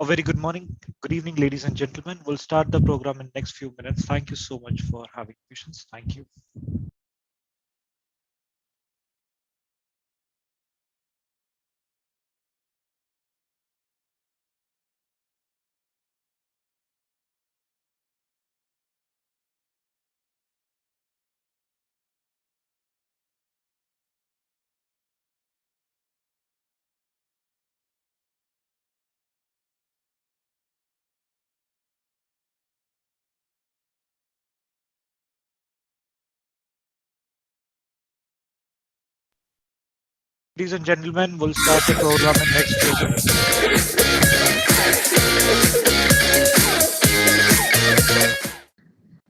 A very good morning, good evening, ladies and gentlemen. We'll start the program in next few minutes. Thank you so much for having patience. Thank you. Ladies and gentlemen, we'll start the program in next few minutes.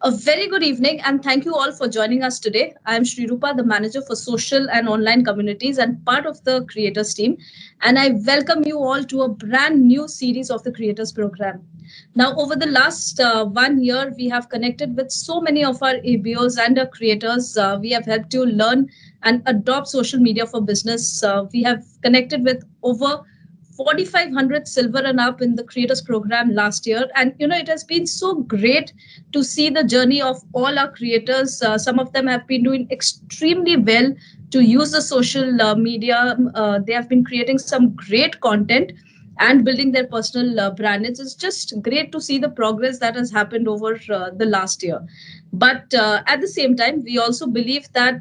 A very good evening and thank you all for joining us today. I am Shri Rupa, the manager for social and online communities and part of the creators team. And I welcome you all to a brand new series of the creators program. Now, over the last 1 year, we have connected with so many of our ABOs and our creators. We have helped you learn and adopt social media for business. We have connected with over 4,500 silver and up in the creators program last year, and it has been so great to see the journey of all our creators. Some of them have been doing extremely well to use the social media. They have been creating some great content and building their personal brand. It's just great to see the progress that has happened over the last year. But at the same time, we also believe that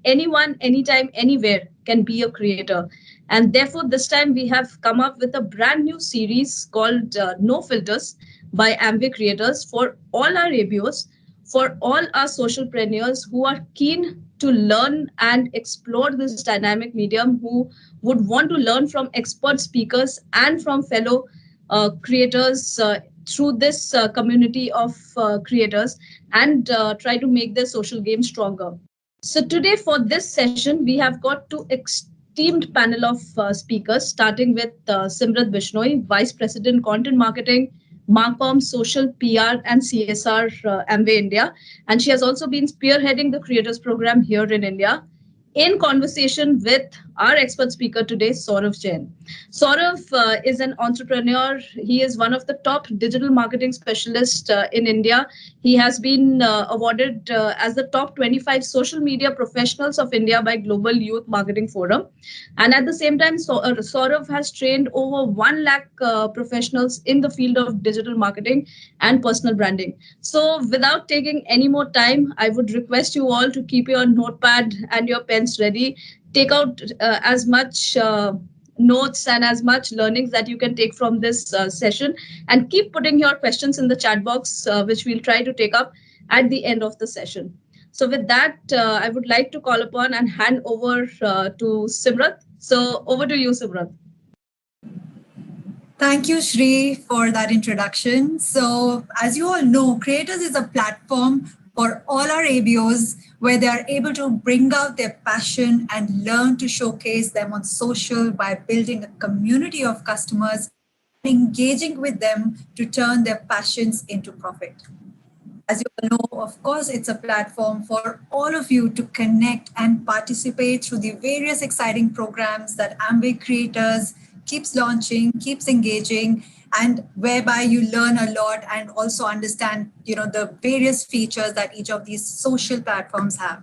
anyone, anytime, anywhere can be a creator. And therefore, this time we have come up with a brand new series called No Filters by Amway Creators for all our ABOs, for all our socialpreneurs who are keen to learn and explore this dynamic medium, who would want to learn from expert speakers and from fellow creators through this community of creators and try to make their social game stronger. So today for this session, we have got two esteemed panel of speakers, starting with Simrat Bishnoi, Vice President Content Marketing, Marcom Social PR and CSR Amway India. And she has also been spearheading the Creators Program here in India, in conversation with our expert speaker today, Saurav Jain. Saurav is an entrepreneur. He is one of the top digital marketing specialists in India. He has been awarded as the top 25 social media professionals of India by Global Youth Marketing Forum. And at the same time, Saurav has trained over 1 lakh professionals in the field of digital marketing and personal branding. So without taking any more time, I would request you all to keep your notepad and your pens ready. Take out as much notes and as much learnings that you can take from this session, and keep putting your questions in the chat box, which we'll try to take up at the end of the session. So with that, I would like to call upon and hand over to Simrat. So over to you, Simrat. Thank you, Shri, for that introduction. So as you all know, Creators is a platform for all our ABOs where they are able to bring out their passion and learn to showcase them on social by building a community of customers, engaging with them to turn their passions into profit. As you all know, of course, it's a platform for all of you to connect and participate through the various exciting programs that Amway Creators keeps launching, keeps engaging, and whereby you learn a lot and also understand, the various features that each of these social platforms have.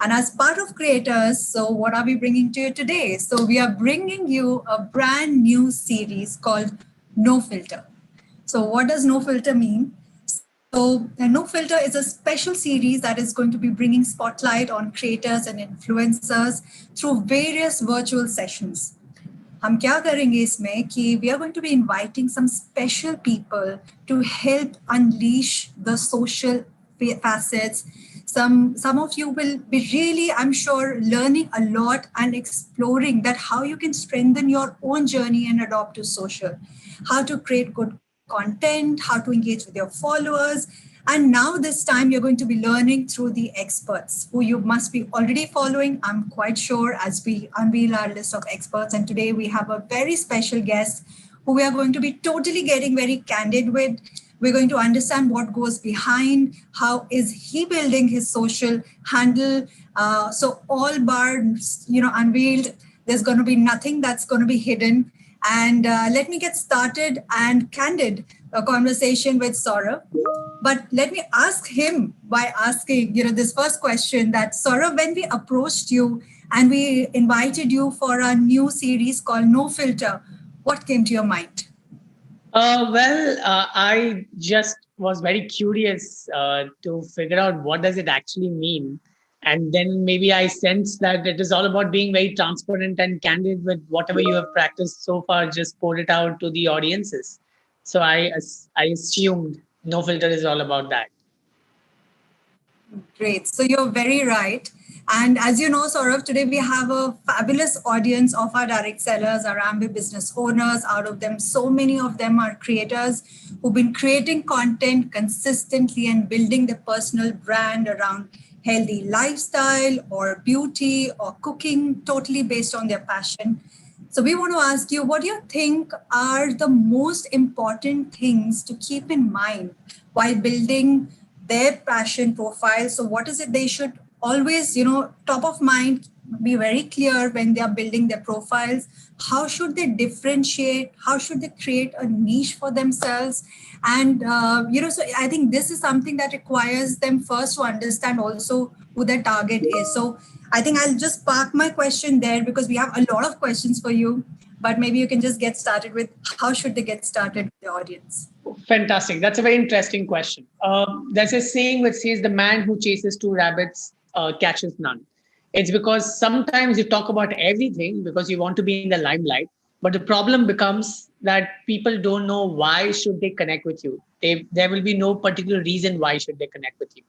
And as part of Creators, so what are we bringing to you today? So we are bringing you a brand new series called No Filter. So what does No Filter mean? So No Filter is a special series that is going to be bringing spotlight on creators and influencers through various virtual sessions. हम क्या करेंगे इसमें कि we are going to be inviting some special people to help unleash the social facets. Some of you will be really, I'm sure, learning a lot and exploring that how you can strengthen your own journey and adopt to social, how to create good content, how to engage with your followers. And now this time you're going to be learning through the experts who you must be already following, I'm quite sure, as we unveil our list of experts. And today we have a very special guest who we are going to be totally getting very candid with. We're going to understand what goes behind, how is he building his social handle. So all bars, unveiled. There's going to be nothing that's going to be hidden. And let me get started and candid a conversation with Saurav. But let me ask him by asking, this first question that Saurav, when we approached you and we invited you for a new series called No Filter, what came to your mind? I just was very curious to figure out what does it actually mean. And then maybe I sensed that it is all about being very transparent and candid with whatever you have practiced so far, just pour it out to the audiences. So I assumed No Filter is all about that. Great. So you're very right. And as you know, Saurav, today we have a fabulous audience of our direct sellers, our Amway business owners. Out of them, so many of them are creators who've been creating content consistently and building their personal brand around healthy lifestyle or beauty or cooking, totally based on their passion. So we want to ask you, what do you think are the most important things to keep in mind while building their passion profile? So what is it they should always, top of mind, be very clear when they are building their profiles? How should they differentiate? How should they create a niche for themselves? And, so I think this is something that requires them first to understand also who their target is. So I think I'll just park my question there because we have a lot of questions for you, but maybe you can just get started with how should they get started with the audience? Fantastic. That's a very interesting question. There's a saying which says the man who chases two rabbits catches none. It's because sometimes you talk about everything because you want to be in the limelight, but the problem becomes that people don't know why should they connect with you. There will be no particular reason why should they connect with you.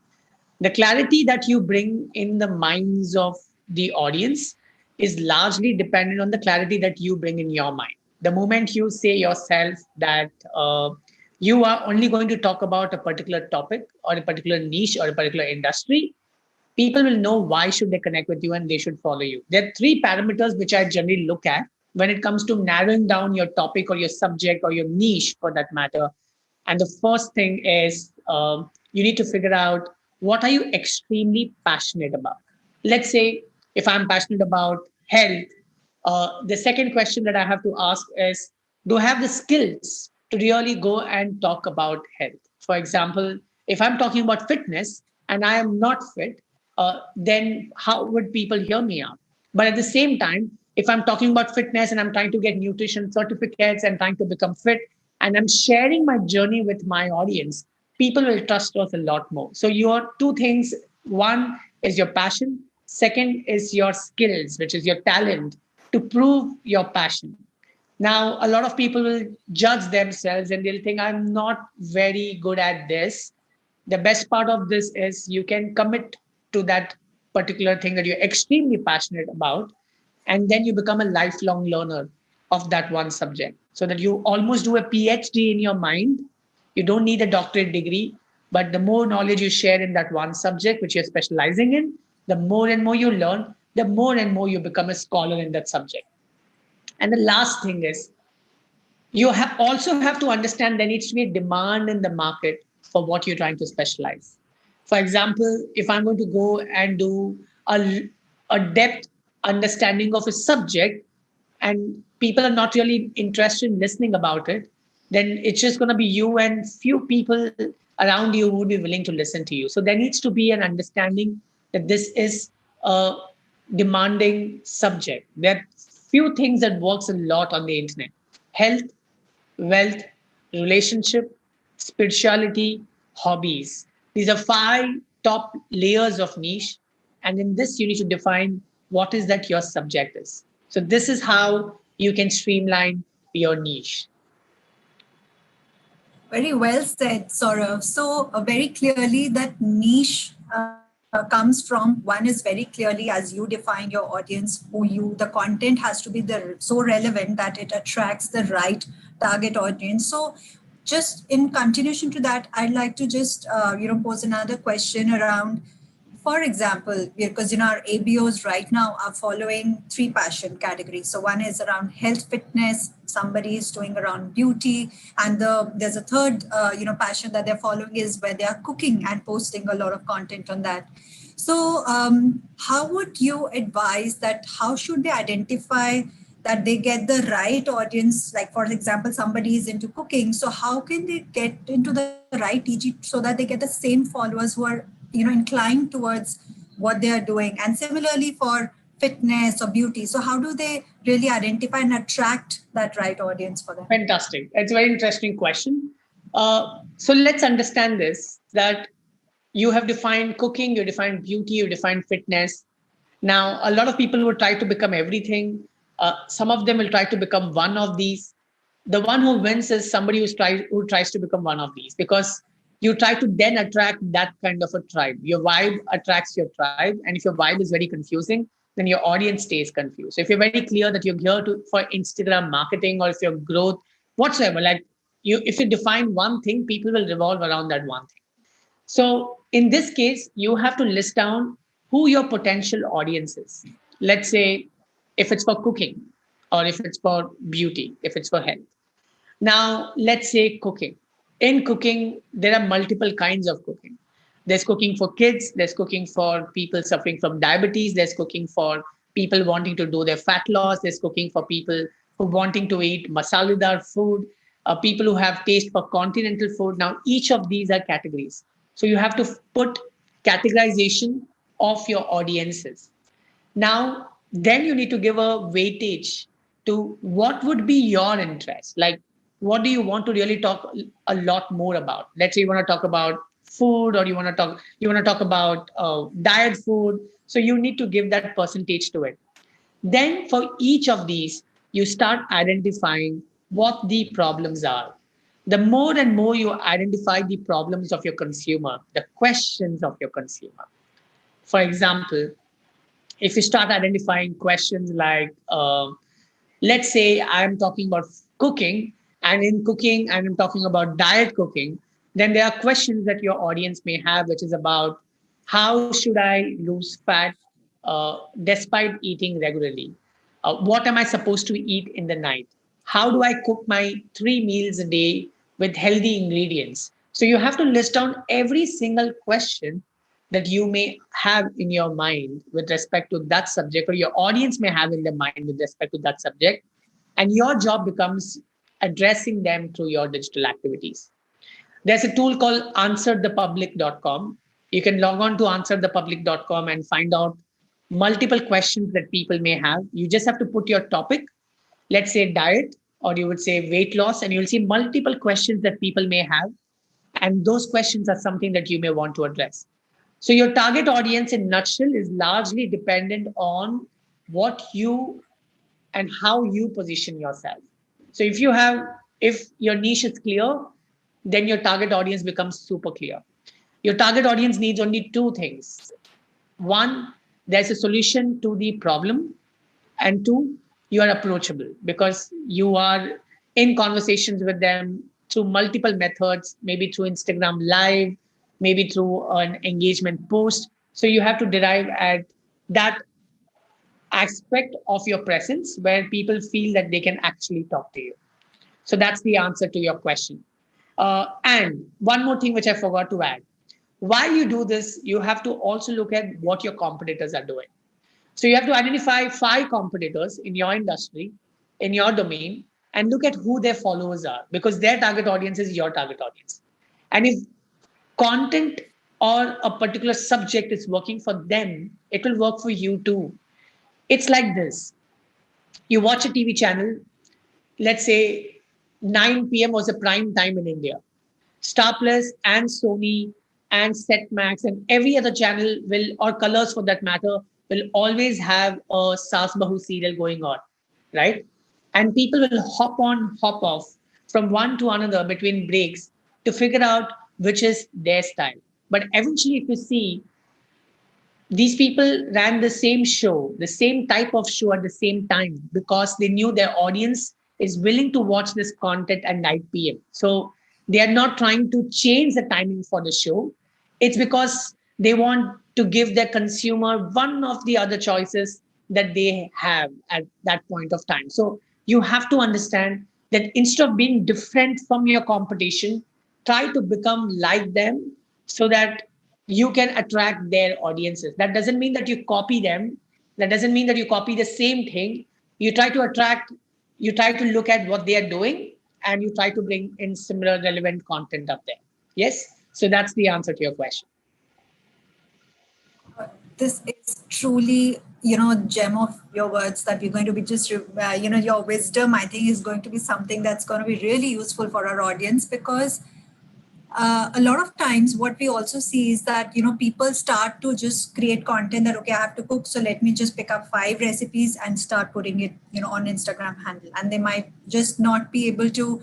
The clarity that you bring in the minds of the audience is largely dependent on the clarity that you bring in your mind. The moment you say yourself that you are only going to talk about a particular topic or a particular niche or a particular industry, people will know why should they connect with you and they should follow you. There are three parameters which I generally look at when it comes to narrowing down your topic or your subject or your niche for that matter. And the first thing is you need to figure out what are you extremely passionate about. Let's say if I'm passionate about health, the second question that I have to ask is, do I have the skills to really go and talk about health? For example, if I'm talking about fitness and I am not fit, then how would people hear me out? But at the same time, if I'm talking about fitness and I'm trying to get nutrition certificates and trying to become fit, and I'm sharing my journey with my audience, people will trust us a lot more. So your two things, one is your passion. Second is your skills, which is your talent to prove your passion. Now, a lot of people will judge themselves and they'll think, I'm not very good at this. The best part of this is you can commit to that particular thing that you're extremely passionate about, and then you become a lifelong learner of that one subject so that you almost do a PhD in your mind. You don't need a doctorate degree, but the more knowledge you share in that one subject, which you're specializing in, the more and more you learn, the more and more you become a scholar in that subject. And the last thing is you also have to understand there needs to be a demand in the market for what you're trying to specialize. For example, if I'm going to go and do a depth understanding of a subject and people are not really interested in listening about it, then it's just going to be you and few people around you who would be willing to listen to you. So there needs to be an understanding that this is a demanding subject. There are few things that works a lot on the internet: health, wealth, relationship, spirituality, hobbies. These are 5 top layers of niche. And in this, you need to define what is that your subject is. So this is how you can streamline your niche. Very well said, Saurav. So very clearly that niche comes from, one is very clearly as you define your audience, the content has to be so relevant that it attracts the right target audience. So just in continuation to that, I'd like to just, pose another question around, for example, because our ABOs right now are following 3 passion categories. So one is around health, fitness, somebody is doing around beauty, and there's a third, passion that they're following is where they are cooking and posting a lot of content on that. So how would you advise that? How should they identify that they get the right audience? Like, for example, somebody is into cooking. So how can they get into the right TG so that they get the same followers who are, inclined towards what they are doing? And similarly for fitness or beauty. So how do they really identify and attract that right audience for them? Fantastic. It's a very interesting question. So let's understand this, that you have defined cooking, you defined beauty, you defined fitness. Now, a lot of people will try to become everything. Some of them will try to become one of these. The one who wins is somebody who tries to become one of these, because you try to then attract that kind of a tribe. Your vibe attracts your tribe. And if your vibe is very confusing, then your audience stays confused. So if you're very clear that you're here for Instagram marketing, or if your growth, whatsoever, like if you define one thing, people will revolve around that one thing. So in this case, you have to list down who your potential audience is. Let's say if it's for cooking, or if it's for beauty, if it's for health. Now, let's say cooking. In cooking, there are multiple kinds of cooking. There's cooking for kids, there's cooking for people suffering from diabetes, there's cooking for people wanting to do their fat loss, there's cooking for people who wanting to eat masaladar food, people who have taste for continental food. Now, each of these are categories. So you have to put categorization of your audiences. Now, then you need to give a weightage to what would be your interest. Like, what do you want to really talk a lot more about? Let's say you want to talk about food, or you want to talk about diet food. So you need to give that percentage to it. Then for each of these, you start identifying what the problems are. The more and more you identify the problems of your consumer, the questions of your consumer. For example, if you start identifying questions like, let's say I'm talking about cooking, and in cooking, and I'm talking about diet cooking, then there are questions that your audience may have, which is about how should I lose fat despite eating regularly? What am I supposed to eat in the night? How do I cook my 3 meals a day with healthy ingredients? So you have to list down every single question that you may have in your mind with respect to that subject, or your audience may have in their mind with respect to that subject. And your job becomes addressing them through your digital activities. There's a tool called answerthepublic.com. You can log on to answerthepublic.com and find out multiple questions that people may have. You just have to put your topic, let's say diet, or you would say weight loss, and you'll see multiple questions that people may have. And those questions are something that you may want to address. So your target audience in nutshell is largely dependent on what you and how you position yourself. So if your niche is clear, then your target audience becomes super clear. Your target audience needs only two things. One, there's a solution to the problem. And two, you are approachable because you are in conversations with them through multiple methods, maybe through Instagram Live, maybe through an engagement post. So you have to derive at that aspect of your presence where people feel that they can actually talk to you. So that's the answer to your question. And one more thing which I forgot to add. While you do this, you have to also look at what your competitors are doing. So you have to identify 5 competitors in your industry, in your domain, and look at who their followers are, because their target audience is your target audience. And if content or a particular subject is working for them, it will work for you too. It's like this. You watch a TV channel, let's say 9 p.m. was the prime time in India. Star Plus and Sony and Set Max and every other channel will, or Colors for that matter, will always have a Saas Bahu serial going on, right? And people will hop on, hop off from one to another between breaks to figure out which is their style. But eventually, if you see, these people ran the same show, the same type of show at the same time because they knew their audience is willing to watch this content at 9 p.m. So they are not trying to change the timing for the show. It's because they want to give their consumer one of the other choices that they have at that point of time. So you have to understand that instead of being different from your competition, try to become like them so that you can attract their audiences. That doesn't mean that you copy them. That doesn't mean that you copy the same thing, You try to attract, you try to look at what they are doing, and you try to bring in similar relevant content up there. Yes. So that's the answer to your question. This is truly, gem of your words that we're going to be just, your wisdom, I think, is going to be something that's going to be really useful for our audience, because a lot of times what we also see is that people start to just create content that, okay, I have to cook, so let me just pick up 5 recipes and start putting it on Instagram handle, and they might just not be able to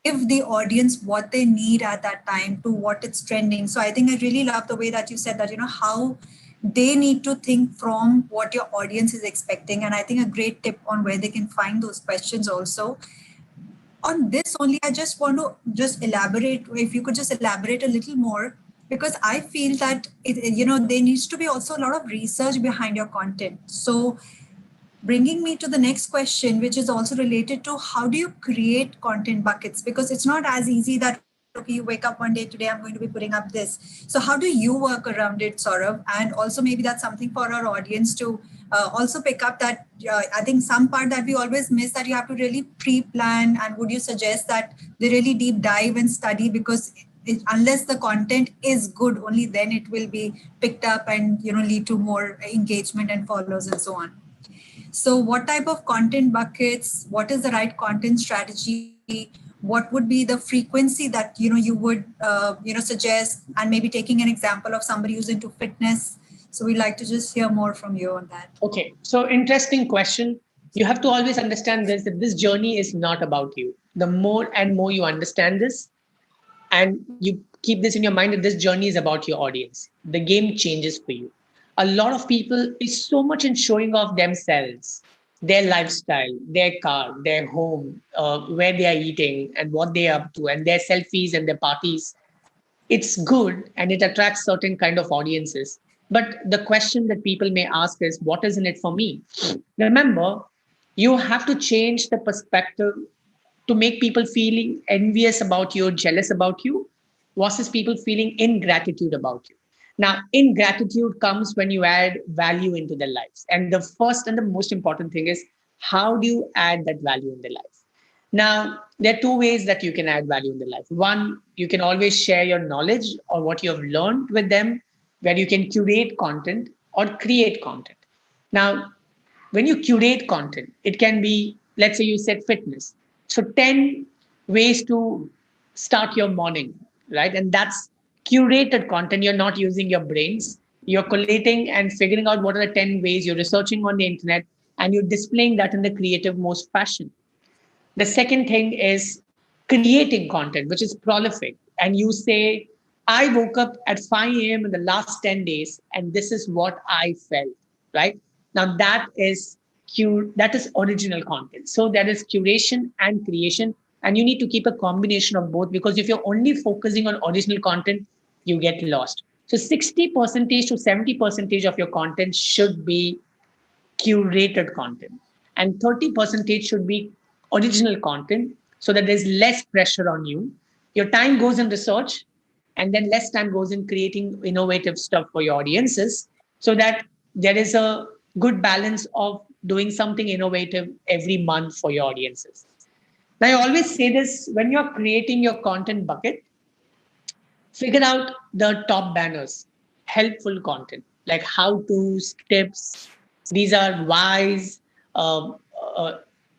give the audience what they need at that time to what it's trending. So I think I really love the way that you said that how they need to think from what your audience is expecting, and I think a great tip on where they can find those questions also. On this only, I just want to just elaborate, if you could just elaborate a little more, because I feel that there needs to be also a lot of research behind your content. So bringing me to the next question, which is also related to how do you create content buckets, because it's not as easy that, okay, you wake up one day, today I'm going to be putting up this. So how do you work around it, Saurav? And also maybe that's something for our audience to also pick up, that I think some part that we always miss, that you have to really pre-plan, and would you suggest that they really deep dive and study, because unless the content is good, only then it will be picked up and lead to more engagement and follows and so on. So what type of content buckets, what is the right content strategy, what would be the frequency that you would suggest, and maybe taking an example of somebody who's into fitness. So we'd like to just hear more from you on that. Okay, so interesting question. You have to always understand this, that this journey is not about you. The more and more you understand this, and you keep this in your mind, that this journey is about your audience, the game changes for you. A lot of people is so much in showing off themselves, their lifestyle, their car, their home, where they are eating and what they are up to, and their selfies and their parties. It's good and it attracts certain kind of audiences. But the question that people may ask is, what is in it for me? Remember, you have to change the perspective to make people feeling envious about you, jealous about you, versus people feeling ingratitude about you. Now, ingratitude comes when you add value into their lives. And the first and the most important thing is, how do you add that value in their life? Now, there are 2 ways that you can add value in their life. One, you can always share your knowledge or what you have learned with them, where you can curate content or create content. Now, when you curate content, it can be, let's say you said fitness. So 10 ways to start your morning, right? And that's curated content. You're not using your brains. You're collating and figuring out what are the 10 ways. You're researching on the internet and you're displaying that in the creative most fashion. The second thing is creating content, which is prolific. And you say, I woke up at 5 a.m. in the last 10 days, and this is what I felt, right? Now that is original content. So that is curation and creation. And you need to keep a combination of both, because if you're only focusing on original content, you get lost. So 60% to 70% of your content should be curated content, and 30% should be original content, so that there's less pressure on you. Your time goes in research, and then less time goes in creating innovative stuff for your audiences, so that there is a good balance of doing something innovative every month for your audiences. Now, I always say this, when you're creating your content bucket, figure out the top banners, helpful content, like how-tos, tips. These are whys,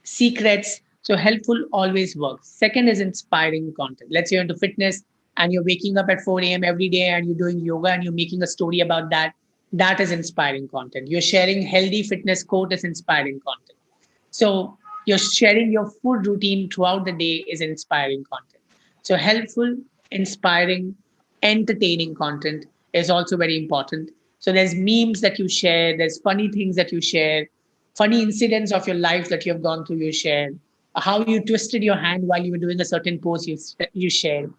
secrets. So helpful always works. Second is inspiring content. Let's say you're into fitness and you're waking up at 4 a.m. every day and you're doing yoga and you're making a story about that. That is inspiring content. You're sharing healthy fitness quote is inspiring content. So you're sharing your food routine throughout the day is inspiring content. So helpful, inspiring, entertaining content is also very important. So there's memes that you share, there's funny things that you share, funny incidents of your life that you have gone through, you share, how you twisted your hand while you were doing a certain pose, you share.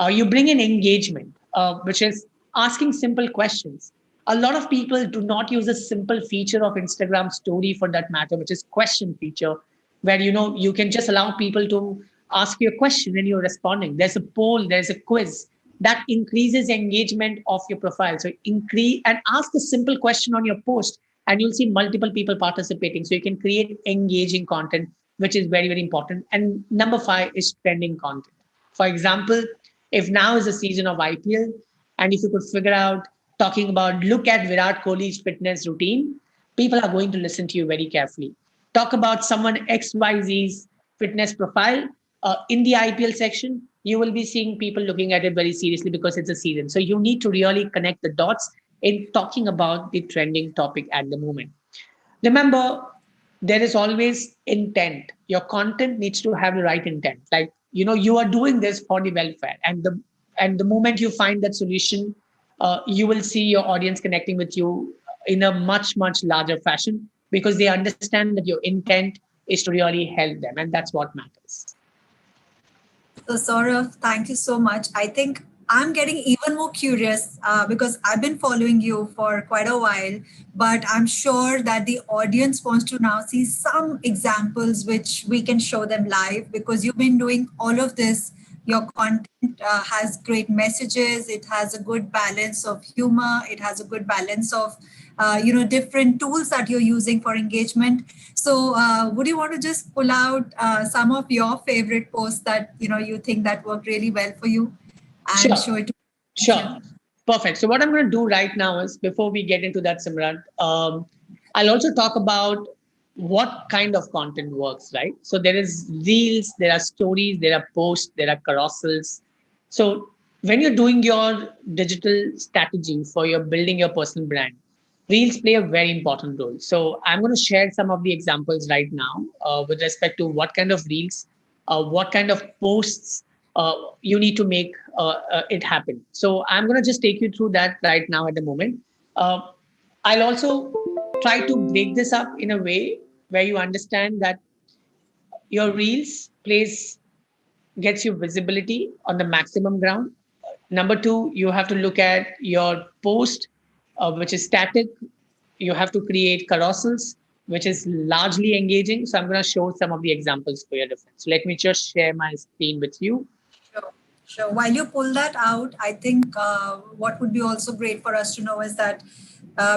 You bring in engagement, which is asking simple questions. A lot of people do not use a simple feature of Instagram story for that matter, which is question feature, where you can just allow people to ask you a question and you're responding. There's a poll, there's a quiz that increases engagement of your profile. So increase and ask a simple question on your post and you'll see multiple people participating. So you can create engaging content, which is very, very important. And number 5 is trending content. For example, if now is the season of IPL, and if you could figure out talking about look at Virat Kohli's fitness routine, people are going to listen to you very carefully. Talk about someone XYZ's fitness profile in the IPL section, you will be seeing people looking at it very seriously because it's a season. So you need to really connect the dots in talking about the trending topic at the moment. Remember, there is always intent. Your content needs to have the right intent. Like, you are doing this for the welfare, and the moment you find that solution, you will see your audience connecting with you in a much, much larger fashion because they understand that your intent is to really help them, and that's what matters. So Saurav, thank you so much. I think I'm getting even more curious because I've been following you for quite a while, but I'm sure that the audience wants to now see some examples which we can show them live because you've been doing all of this. Your content has great messages. It has a good balance of humor. It has a good balance of different tools that you're using for engagement. So would you want to just pull out some of your favorite posts that you think that worked really well for you and show it to Sure. Perfect. So what I'm going to do right now is, before we get into that, Simran, I'll also talk about what kind of content works, right? So there is reels, there are stories, there are posts, there are carousels. So when you're doing your digital strategy for your building your personal brand, reels play a very important role. So I'm going to share some of the examples right now with respect to what kind of reels, what kind of posts you need to make it happen. So I'm going to just take you through that right now at the moment. I'll also try to break this up in a way where you understand that your reels gets you visibility on the maximum ground. Number 2, you have to look at your post, which is static. You have to create carousels, which is largely engaging. So I'm going to show some of the examples for your reference. So let me just share my screen with you. Sure. While you pull that out, I think what would be also great for us to know is that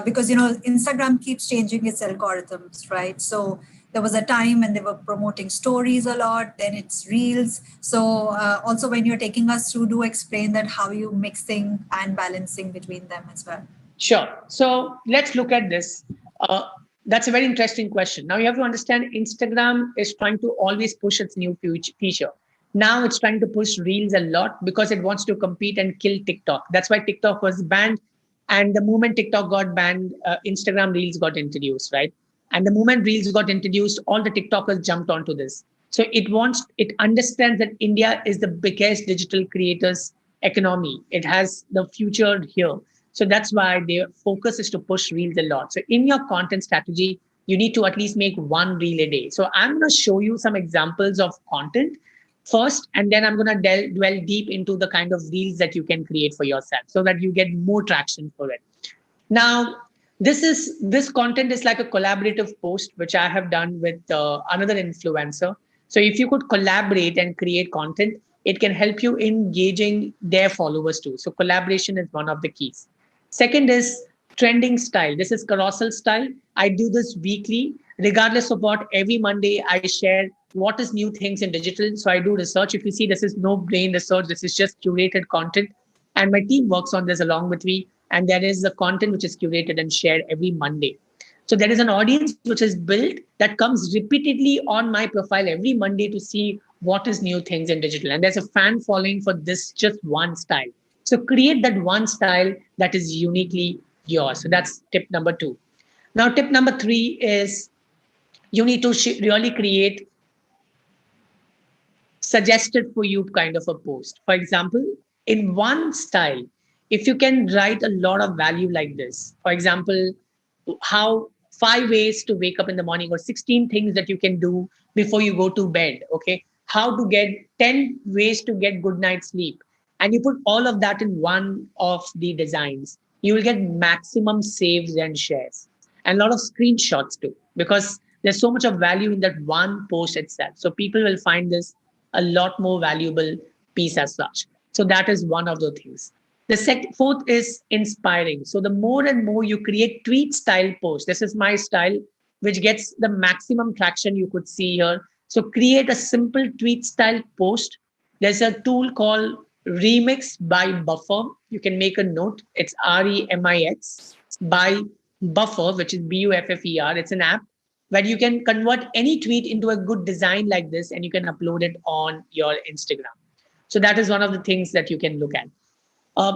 because Instagram keeps changing its algorithms, right? So there was a time when they were promoting stories a lot, then it's reels. So also when you're taking us through, do explain that how you mixing and balancing between them as well. Sure. So let's look at this. That's a very interesting question. Now you have to understand Instagram is trying to always push its new feature. Now it's trying to push reels a lot because it wants to compete and kill TikTok. That's why TikTok was banned. And the moment TikTok got banned, Instagram reels got introduced, right? And the moment reels got introduced, all the TikTokers jumped onto this. So it understands that India is the biggest digital creators economy. It has the future here. So that's why their focus is to push reels a lot. So in your content strategy, you need to at least make one reel a day. So I'm going to show you some examples of content first, and then I'm going to dwell deep into the kind of reels that you can create for yourself so that you get more traction for it. Now, this content is like a collaborative post, which I have done with another influencer. So if you could collaborate and create content, it can help you engaging their followers too. So collaboration is one of the keys. Second is trending style. This is carousel style. I do this weekly. Regardless of what, every Monday I share what is new things in digital. So I do research. If you see, this is no brain research. This is just curated content. And my team works on this along with me. And there is the content which is curated and shared every Monday. So there is an audience which is built that comes repeatedly on my profile every Monday to see what is new things in digital. And there's a fan following for this just one style. So create that one style that is uniquely yours. So that's tip number 2. Now, tip number 3 is you need to really create suggested for you kind of a post. For example, in one style, if you can write a lot of value like this, for example, how 5 ways to wake up in the morning or 16 things that you can do before you go to bed. Okay. How to get 10 ways to get good night's sleep. And you put all of that in one of the designs, you will get maximum saves and shares and a lot of screenshots too, because there's so much of value in that one post itself. So people will find this a lot more valuable piece as such. So that is one of the things. The fourth is inspiring. So the more and more you create tweet style posts, this is my style, which gets the maximum traction you could see here. So create a simple tweet style post. There's a tool called Remix by Buffer. You can make a note. It's REMIX by Buffer, which is BUFFER. It's an app where you can convert any tweet into a good design like this, and you can upload it on your Instagram. So that is one of the things that you can look at.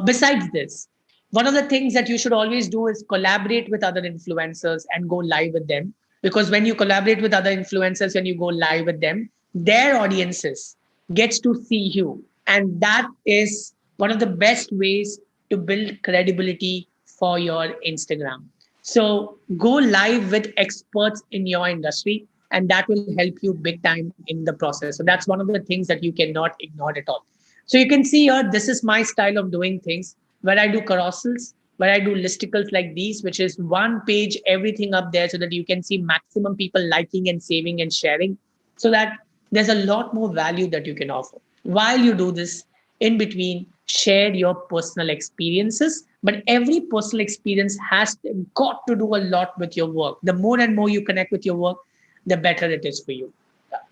Besides this, one of the things that you should always do is collaborate with other influencers and go live with them. Because when you collaborate with other influencers, when you go live with them, their audiences gets to see you. And that is one of the best ways to build credibility for your Instagram. So go live with experts in your industry, and that will help you big time in the process. So that's one of the things that you cannot ignore at all. So you can see here, this is my style of doing things, where I do carousels, where I do listicles like these, which is one page, everything up there so that you can see maximum people liking and saving and sharing, so that there's a lot more value that you can offer. While you do this, in between, share your personal experiences, but every personal experience has got to do a lot with your work. The more and more you connect with your work, the better it is for you.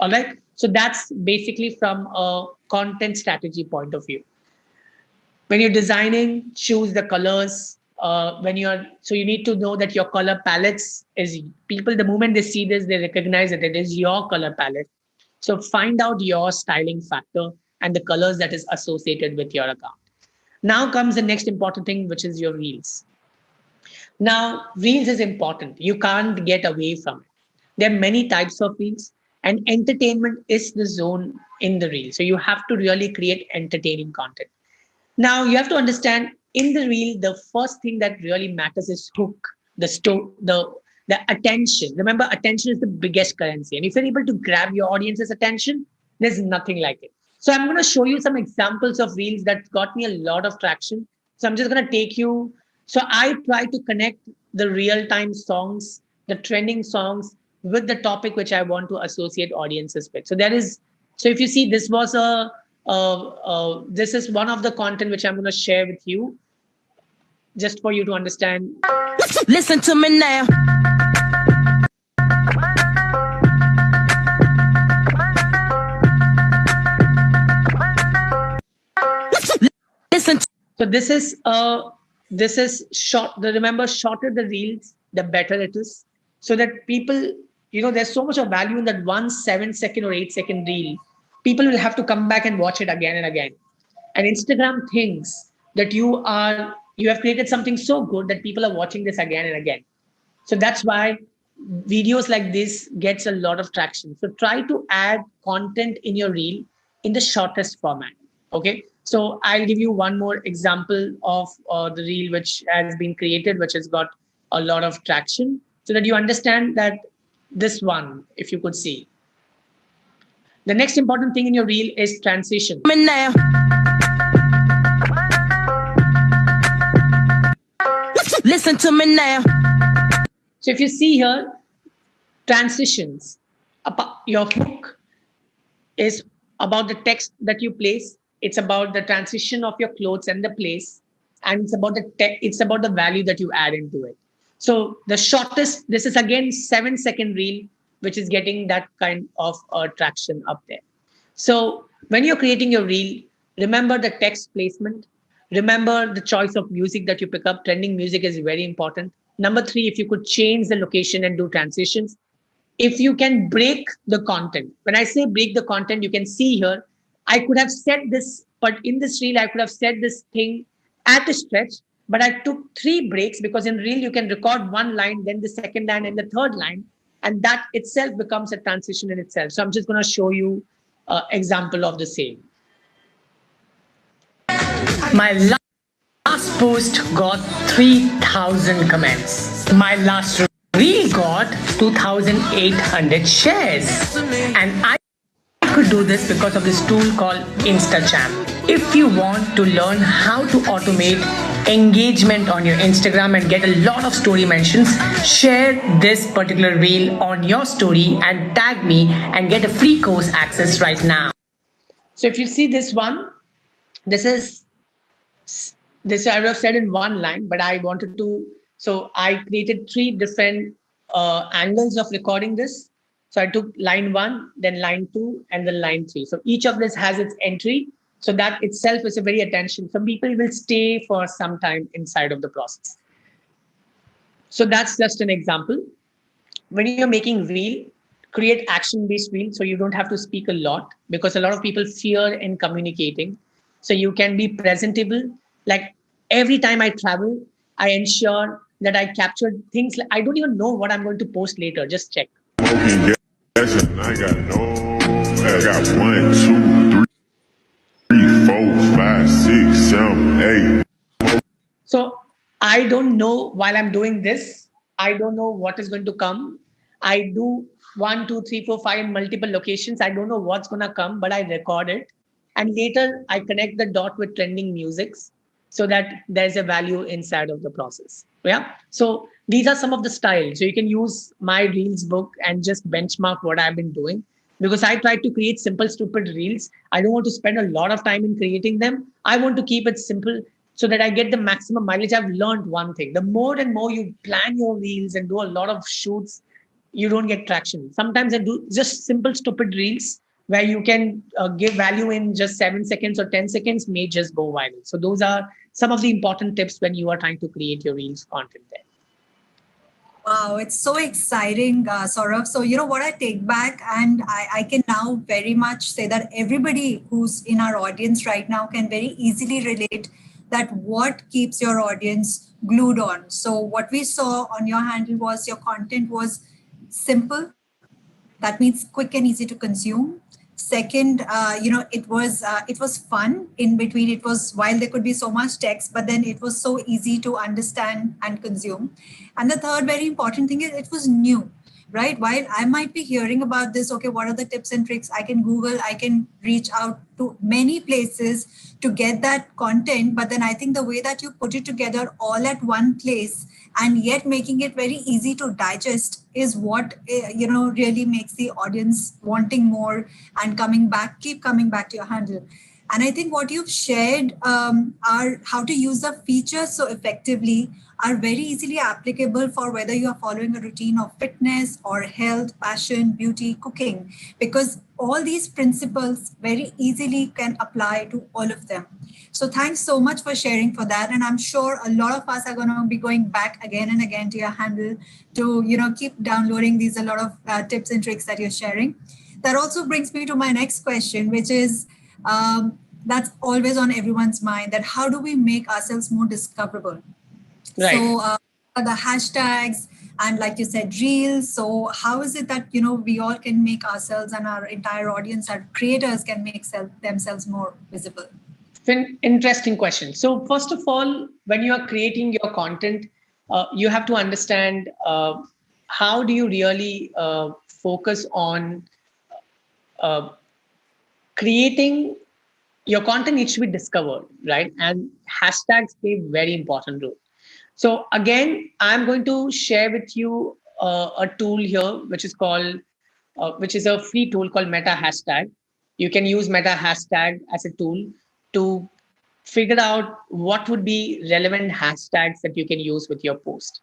All right. So that's basically from a content strategy point of view. When you're designing, choose the colors. So you need to know that your color palettes is people, the moment they see this, they recognize that it is your color palette. So find out your styling factor and the colors that is associated with your account. Now comes the next important thing, which is your reels. Now, reels is important. You can't get away from it. There are many types of reels, and entertainment is the zone in the reel. So you have to really create entertaining content. Now you have to understand, in the reel, the first thing that really matters is hook, the attention. Remember, attention is the biggest currency. And if you're able to grab your audience's attention, there's nothing like it. So I'm going to show you some examples of reels that got me a lot of traction. So I'm just going to take you. So I try to connect the real-time songs, the trending songs, with the topic which I want to associate audiences with. So if you see, this was this is one of the content which I'm going to share with you, just for you to understand. Listen to me now. Listen. So this is short. Remember, shorter the reels, the better it is. So that people, there's so much of value in that 1 7-second or 8-second reel. People will have to come back and watch it again and again. And Instagram thinks that you have created something so good that people are watching this again and again. So that's why videos like this gets a lot of traction. So try to add content in your reel in the shortest format. Okay. So I'll give you one more example of the reel which has been created, which has got a lot of traction, so that you understand that this one, if you could see. The next important thing in your reel is transition. Listen to me now. So if you see here, transitions, your hook is about the text that you place. It's about the transition of your clothes and the place, and it's about the value that you add into it. So the shortest, this is again 7-second reel, which is getting that kind of traction up there. So when you're creating your reel, remember the text placement. Remember the choice of music that you pick up. Trending music is very important. Number 3, if you could change the location and do transitions. If you can break the content. When I say break the content, you can see here, I could have said this, but in this reel, I could have said this thing at a stretch, but I took 3 breaks, because in reel, you can record 1 line, then the second line and the third line. And that itself becomes a transition in itself. So I'm just going to show you an example of the same. My last post got 3,000 comments. My last reel got 2,800 shares. And I could do this because of this tool called InstaChamp. If you want to learn how to automate engagement on your Instagram and get a lot of story mentions, share this particular reel on your story and tag me and get a free course access right now. So if you see this one, this is this I would have said in one line, but I wanted to. So I created three different angles of recording this. So I took line 1, then line 2, and then line 3. So each of this has its entry. So that itself is a very attention. Some people will stay for some time inside of the process. So that's just an example. When you're making reel, create action-based reel so you don't have to speak a lot, because a lot of people fear in communicating. So you can be presentable. Like every time I travel, I ensure that I captured things. Like, I don't even know what I'm going to post later. Just check. Smoking gas and I got 1, 2, 3, 4, 5, 6, 7, 8. So I don't know while I'm doing this, I don't know what is going to come. I do 1, 2, 3, 4, 5 in multiple locations. I don't know what's going to come, but I record it. And later I connect the dot with trending musics so that there's a value inside of the process. Yeah. So these are some of the styles. So you can use my Reels book and just benchmark what I've been doing, because I try to create simple, stupid Reels. I don't want to spend a lot of time in creating them. I want to keep it simple so that I get the maximum mileage. I've learned one thing: the more and more you plan your Reels and do a lot of shoots, you don't get traction. Sometimes I do just simple, stupid Reels where you can give value in just 7 seconds or 10 seconds may just go viral. So those are some of the important tips when you are trying to create your Reels content there. Wow, it's so exciting, Saurabh. So, what I take back, and I can now very much say that everybody who's in our audience right now can very easily relate that what keeps your audience glued on. So what we saw on your handle was your content was simple. That means quick and easy to consume. Second, it was fun in between. It was, while there could be so much text, but then it was so easy to understand and consume. And the third very important thing is it was new, right? While I might be hearing about this, okay, what are the tips and tricks? I can Google, I can reach out to many places to get that content. But then I think the way that you put it together all at one place and yet making it very easy to digest is what, really makes the audience wanting more and keep coming back to your handle. And I think what you've shared are how to use the features so effectively are very easily applicable for whether you are following a routine of fitness or health, passion, beauty, cooking, because all these principles very easily can apply to all of them. So thanks so much for sharing for that. And I'm sure a lot of us are going to be going back again and again to your handle to, keep downloading a lot of tips and tricks that you're sharing. That also brings me to my next question, which is, that's always on everyone's mind, that how do we make ourselves more discoverable? Right. So the hashtags and, like you said, Reels. So how is it that, we all can make ourselves and our entire audience, our creators can make themselves more visible? Interesting question. So first of all, when you are creating your content, you have to understand how do you really focus on creating your content. Needs to be discovered, right? And hashtags play a very important role. So again, I'm going to share with you a tool here, which is a free tool called Meta Hashtag. You can use Meta Hashtag as a tool to figure out what would be relevant hashtags that you can use with your post.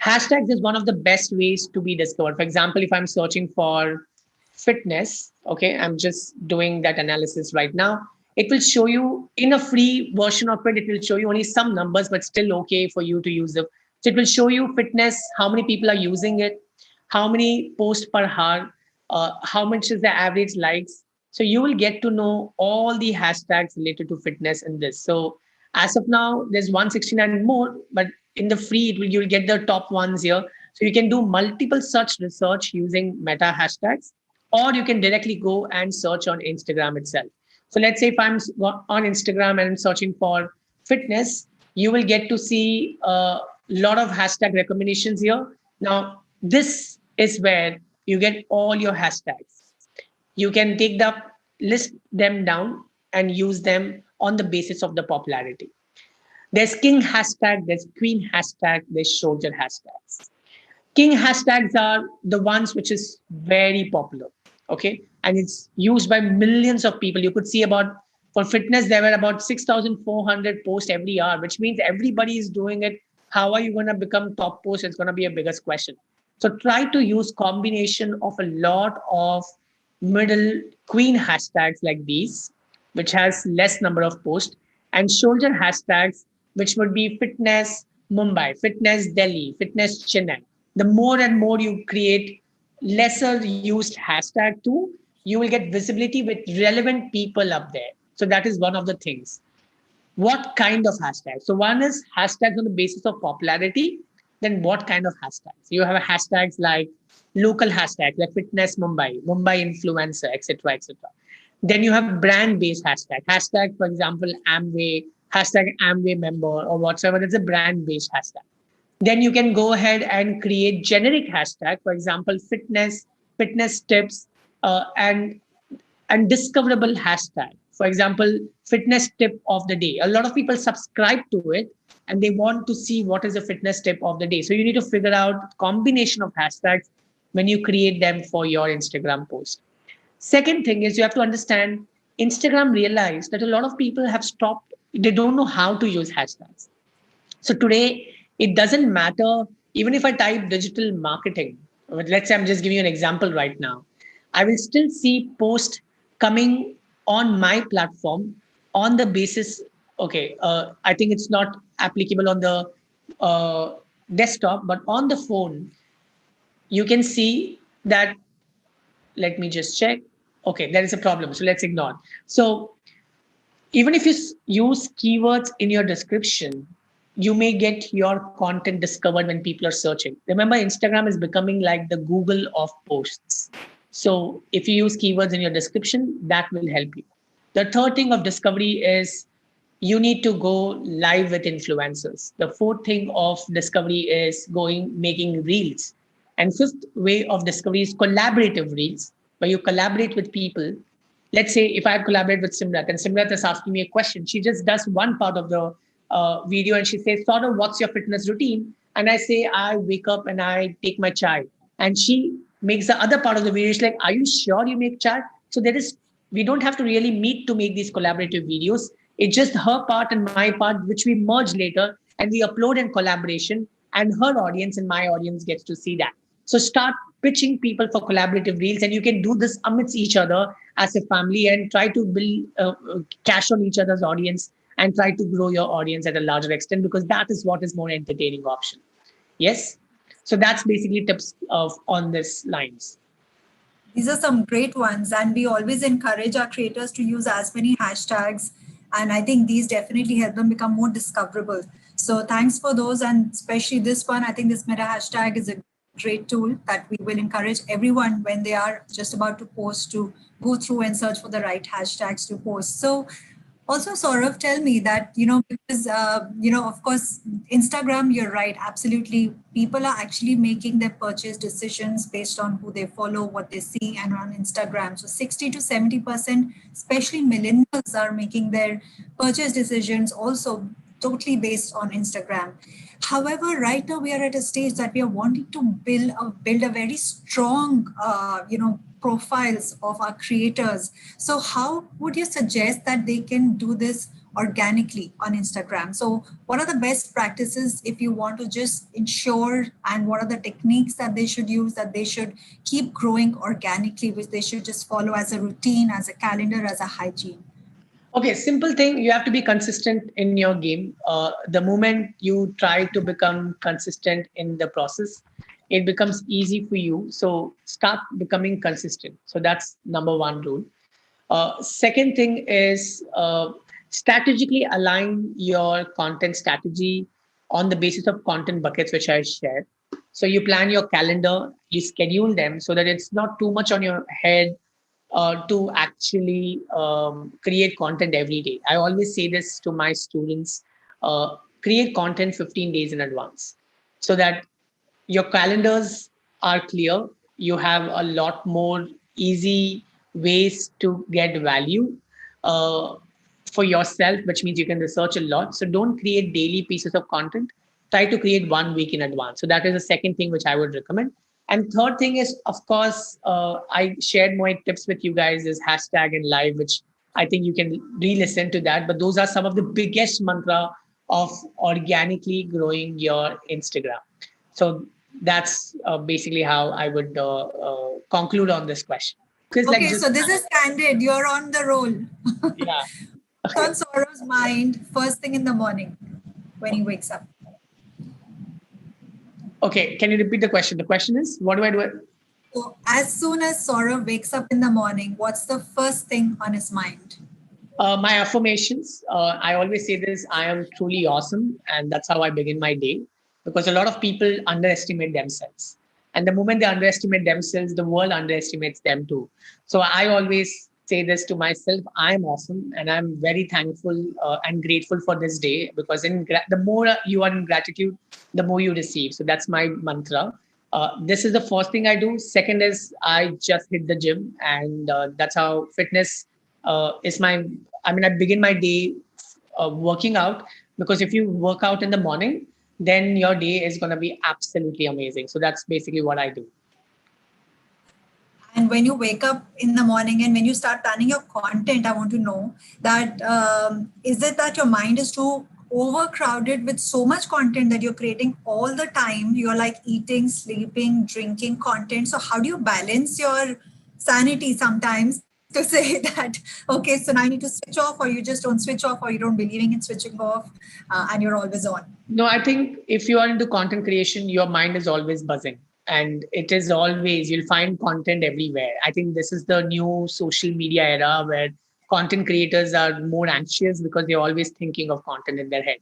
Hashtags is one of the best ways to be discovered. For example, if I'm searching for fitness, okay, I'm just doing that analysis right now. It will show you in a free version of it. It will show you only some numbers, but still okay for you to use them. So it will show you fitness, how many people are using it, how many posts per hour, how much is the average likes. So you will get to know all the hashtags related to fitness in this. So as of now, there's 169 more, but in the free, you'll get the top ones here. So you can do multiple search research using Meta hashtags, or you can directly go and search on Instagram itself. So let's say if I'm on Instagram and I'm searching for fitness, you will get to see a lot of hashtag recommendations here. Now, this is where you get all your hashtags. You can list them down and use them on the basis of the popularity. There's king hashtag, there's queen hashtag, there's soldier hashtags. King hashtags are the ones which is very popular, okay? And it's used by millions of people. You could see about For fitness, there were about 6,400 posts every hour, which means everybody is doing it. How are you going to become top post? It's going to be a biggest question. So try to use combination of a lot of middle queen hashtags like these, which has less number of posts, and shoulder hashtags, which would be fitness Mumbai, fitness Delhi, fitness Chennai. The more and more you create lesser used hashtag too, you will get visibility with relevant people up there. So that is one of the things. What kind of hashtags? So one is hashtags on the basis of popularity. Then what kind of hashtags? You have hashtags like local hashtags like fitness Mumbai, Mumbai influencer, etc., etc. Then you have brand-based hashtag, for example, Amway, hashtag Amway member or whatsoever. That's a brand-based hashtag. Then you can go ahead and create generic hashtag, for example, fitness tips, and discoverable hashtag. For example, fitness tip of the day. A lot of people subscribe to it and they want to see what is the fitness tip of the day. So you need to figure out combination of hashtags when you create them for your Instagram post. Second thing is you have to understand Instagram realized that a lot of people have stopped. They don't know how to use hashtags. So today, it doesn't matter. Even if I type digital marketing, let's say I'm just giving you an example right now, I will still see posts coming on my platform on the basis, okay, I think it's not applicable on the desktop, but on the phone, you can see that, let me just check. Okay, there is a problem. So let's ignore. So even if you use keywords in your description, you may get your content discovered when people are searching. Remember, Instagram is becoming like the Google of posts. So if you use keywords in your description, that will help you. The third thing of discovery is you need to go live with influencers. The fourth thing of discovery is making reels. And fifth way of discovery is collaborative reels, where you collaborate with people. Let's say if I collaborate with Simrat and Simrat is asking me a question, she just does one part of the video and she says, Saurav, what's your fitness routine? And I say, I wake up and I take my chai. And she makes the other part of the video. She's like, are you sure you make chai? So we don't have to really meet to make these collaborative videos. It's just her part and my part, which we merge later and we upload in collaboration, and her audience and my audience gets to see that. So start pitching people for collaborative reels, and you can do this amidst each other as a family and try to build cash on each other's audience and try to grow your audience at a larger extent, because that is what is more entertaining option. Yes. So that's basically tips on this lines. These are some great ones, and we always encourage our creators to use as many hashtags. And I think these definitely help them become more discoverable. So thanks for those, and especially this one. I think this meta hashtag is a great tool that we will encourage everyone when they are just about to post to go through and search for the right hashtags to post. So also, Saurav, tell me that, because, of course, Instagram, you're right, absolutely. People are actually making their purchase decisions based on who they follow, what they see, and on Instagram. So 60 to 70%, especially millennials, are making their purchase decisions also totally based on Instagram. However, right now we are at a stage that we are wanting to build a very strong, profiles of our creators. So how would you suggest that they can do this organically on Instagram? So what are the best practices if you want to just ensure, and what are the techniques that they should use, that they should keep growing organically, which they should just follow as a routine, as a calendar, as a hygiene? Okay, simple thing. You have to be consistent in your game. The moment you try to become consistent in the process, it becomes easy for you. So start becoming consistent. So that's number one rule. Second thing is strategically align your content strategy on the basis of content buckets, which I shared. So you plan your calendar, you schedule them so that it's not too much on your head to actually create content every day. I always say this to my students, create content 15 days in advance so that your calendars are clear. You have a lot more easy ways to get value for yourself, which means you can research a lot. So don't create daily pieces of content. Try to create 1 week in advance. So that is the second thing which I would recommend. And third thing is, of course, I shared my tips with you guys is hashtag and live, which I think you can re-listen to that. But those are some of the biggest mantra of organically growing your Instagram. So that's basically how I would conclude on this question. Because Okay, so this is candid. You're on the roll. yeah. What's on Saurav's mind first thing in the morning when he wakes up? Okay, can you repeat the question? The question is, what do I do? So as soon as Saurav wakes up in the morning, what's the first thing on his mind? My affirmations. I always say this: I am truly awesome, and that's how I begin my day. Because a lot of people underestimate themselves, and the moment they underestimate themselves, the world underestimates them too. So I always say this to myself: I am awesome, and I'm very thankful and grateful for this day. Because the more you are in gratitude, the more you receive. So that's my mantra. This is the first thing I do. Second is I just hit the gym, and that's how fitness is my. I mean, I begin my day working out, because if you work out in the morning, then your day is going to be absolutely amazing. So that's basically what I do. And when you wake up in the morning and when you start planning your content, I want to know that is it that your mind is too overcrowded with so much content that you're creating all the time? You're like eating, sleeping, drinking content. So how do you balance your sanity sometimes to say that, okay, so now I need to switch off, or you just don't switch off, or you don't believing in switching off and you're always on? No, I think if you are into content creation, your mind is always buzzing. And it is always, you'll find content everywhere. I think this is the new social media era where content creators are more anxious because they're always thinking of content in their head.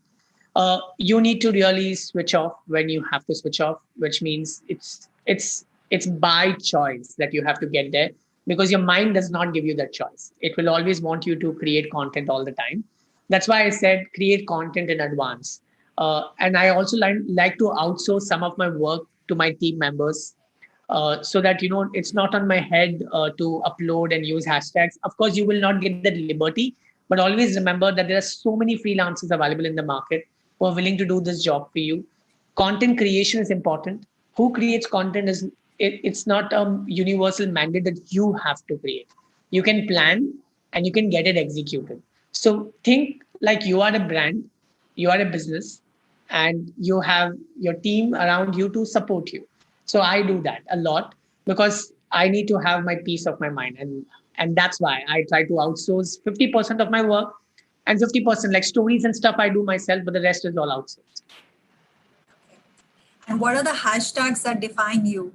You need to really switch off when you have to switch off, which means it's by choice that you have to get there, because your mind does not give you that choice. It will always want you to create content all the time. That's why I said create content in advance. And I also like to outsource some of my work to my team members, so that it's not on my head to upload and use hashtags. Of course, you will not get the liberty, but always remember that there are so many freelancers available in the market who are willing to do this job for you. Content creation is important. Who creates content it's not a universal mandate that you have to create. You can plan and you can get it executed. So think like you are a brand, you are a business, and you have your team around you to support you. So I do that a lot because I need to have my peace of my mind. And that's why I try to outsource 50% of my work, and 50% like stories and stuff I do myself, but the rest is all outsourced. And what are the hashtags that define you?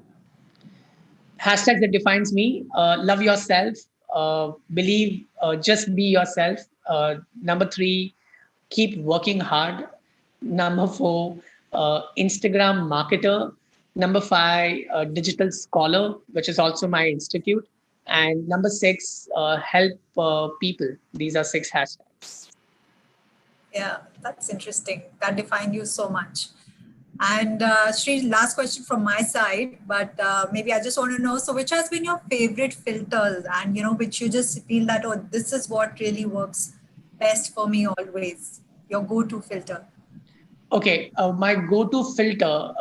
Hashtags that defines me: love yourself, believe, just be yourself. Number 3, keep working hard. Number 4, Instagram marketer. Number 5, digital scholar, which is also my institute. And number 6, help people. These are 6 hashtags. Yeah, that's interesting. That defined you so much. And Sri, last question from my side, but maybe I just want to know, so which has been your favorite filters, and which you just feel that, oh, this is what really works best for me always, your go-to filter? Okay, my go-to filter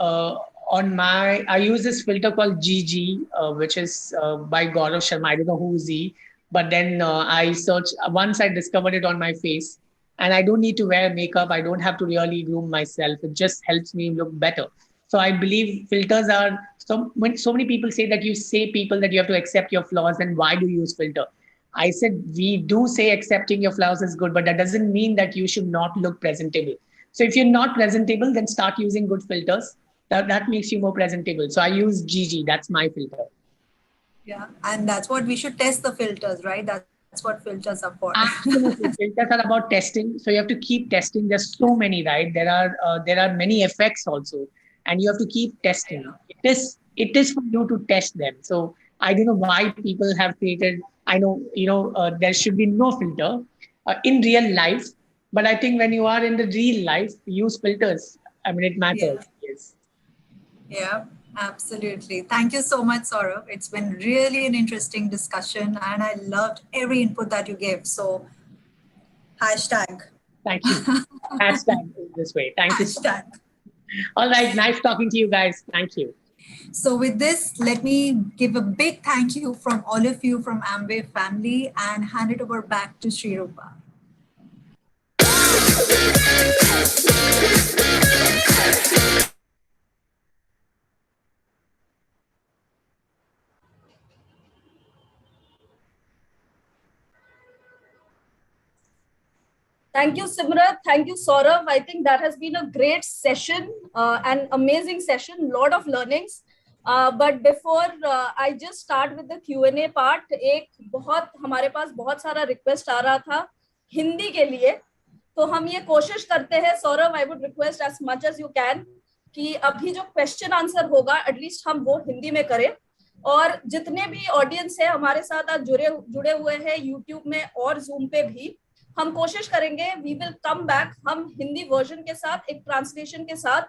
I use this filter called GG, which is by Gaurav Sharma. I don't know who is he, but then I searched, once I discovered it on my face, and I don't need to wear makeup. I don't have to really groom myself. It just helps me look better. So I believe filters are, when so many people say that you say people that you have to accept your flaws, then why do you use filter? I said, we do say accepting your flaws is good, but that doesn't mean that you should not look presentable. So if you're not presentable, then start using good filters. That makes you more presentable. So I use GG. That's my filter. Yeah. And that's what we should test the filters, right? That's what filters are for. Absolutely. Filters are about testing. So you have to keep testing. There's so many, right? There are many effects also, and you have to keep testing. It is for you to test them. So I don't know why people have created, I know, there should be no filter in real life. But I think when you are in the real life, use filters. I mean, it matters. Yeah. Yes. Yeah, absolutely. Thank you so much, Saurav. It's been really an interesting discussion, and I loved every input that you gave. So, hashtag. Thank you. Hashtag this way. Thank you. Hashtag. All right. Nice talking to you guys. Thank you. So with this, let me give a big thank you from all of you from Amway family and hand it over back to Sri Rupa. Thank you, Simrat. Thank you, Saurav. I think that has been a great session, an amazing session, lot of learnings. But before I just start with the Q&A part, हमारे पास बहुत सारा request आ रहा था हिंदी के लिए, तो हम ये कोशिश करते हैं, Saurabh, I would request as much as you can कि अभी जो क्वेश्चन आंसर होगा एटलीस्ट हम वो हिंदी में करें, और जितने भी ऑडियंस है हमारे साथ आज जुड़े हुए हैं यूट्यूब में और जूम पे भी, हम कोशिश करेंगे, वी विल कम बैक, हम हिंदी वर्जन के साथ एक ट्रांसलेशन के साथ